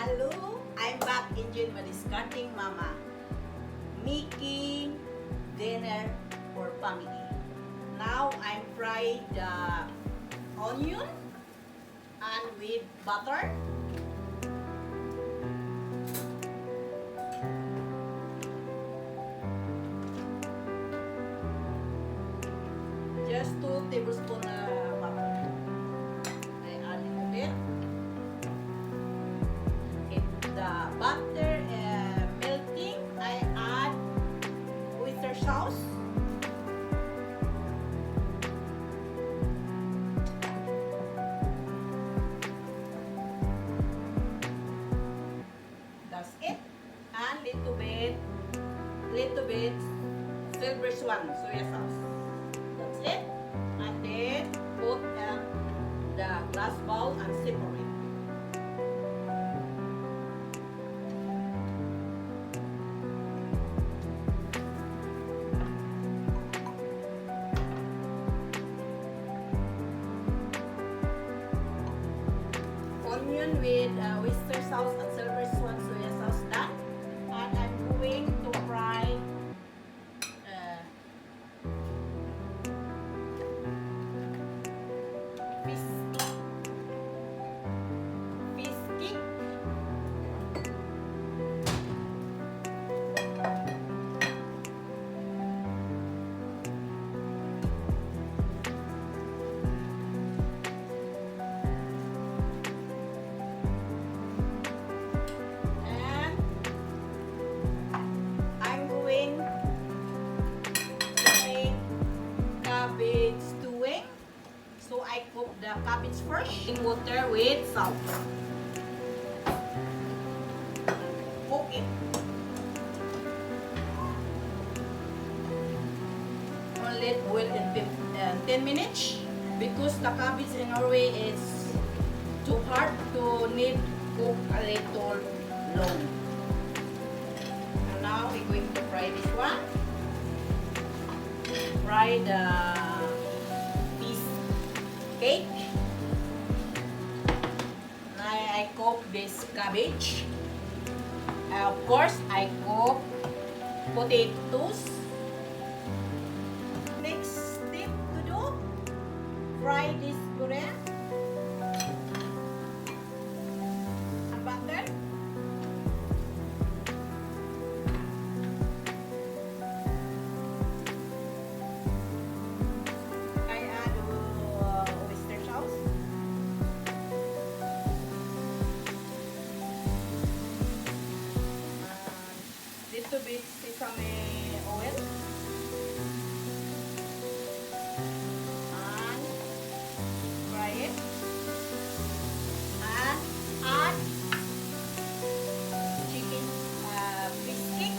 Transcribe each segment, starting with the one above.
Hello, I'm back in Discarding Mama, making dinner for family. Now I'm frying the onion and with butter. Just 2 tablespoons butter. I add a little bit. If the butter melting, I add oyster sauce. That's it. And little bit silver swan soya sauce. That's it. And then put the glass bowl and separate. Onion with oyster sauce and silver swan soya sauce done. And I'm going to fry fish cake. Cabbage stewing. So I cook the cabbage first in water with salt. Cook it. Only boil in 10 minutes because the cabbage in Norway is too hard to need cook a little long. And now we're going to fry this one. Fry the fish cake. I cook this cabbage. Of course, I cook potatoes. Next step to do, fry this Korean and butter. Little bit sesame oil and fry it and add chicken biscuit.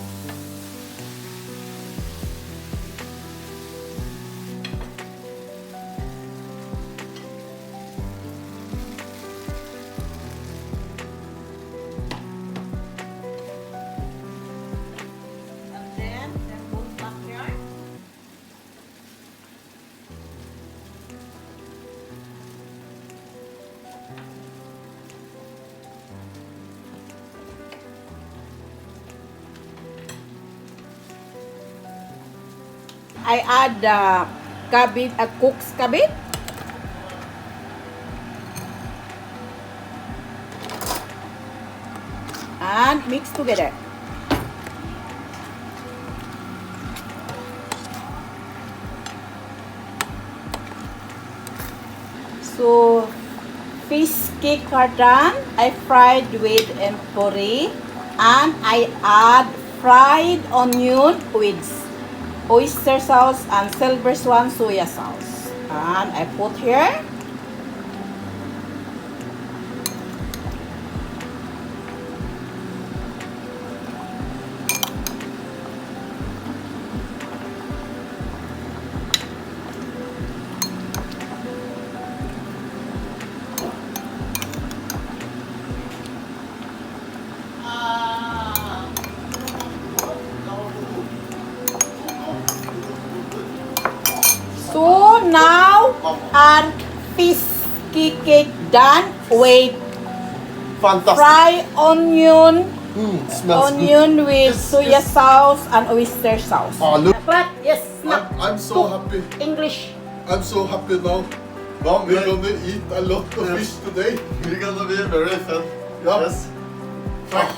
I add the cabbage, cooked cabbage. And mix together. So fish cake are done. I fried with empori and I add fried onion with oyster sauce and silver swan soya sauce. And I put here. So now our fish cake done with Fantastic. Fry onion, Smells onion with Yes, soya yes. sauce and oyster sauce. Look. But yes, I'm so happy. English. I'm so happy now. Well, We're gonna eat a lot of fish today. We're gonna be very fed. Yeah. Yes. Thank,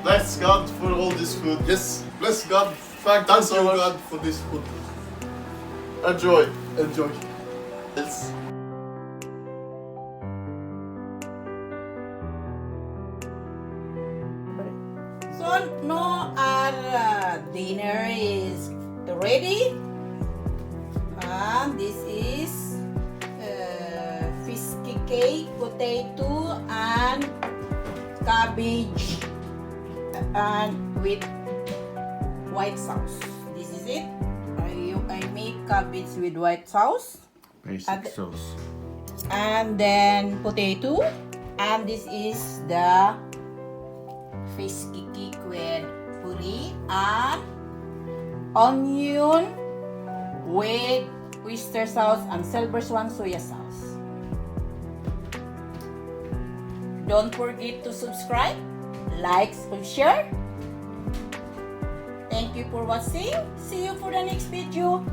bless God for all this food. Yes, bless God. Thank you so you, much. God, for this food. Enjoy. Enjoy. Yes. So now our dinner is ready. And this is fisky cake, potato, and cabbage, and with white sauce. This is it. I make cabbage with white sauce. Basic sauce. And then potato, and this is the fish cake with puri and onion with oyster sauce and silver swan soya sauce. Don't forget to subscribe, like, and share. Thank you for watching. See you for the next video.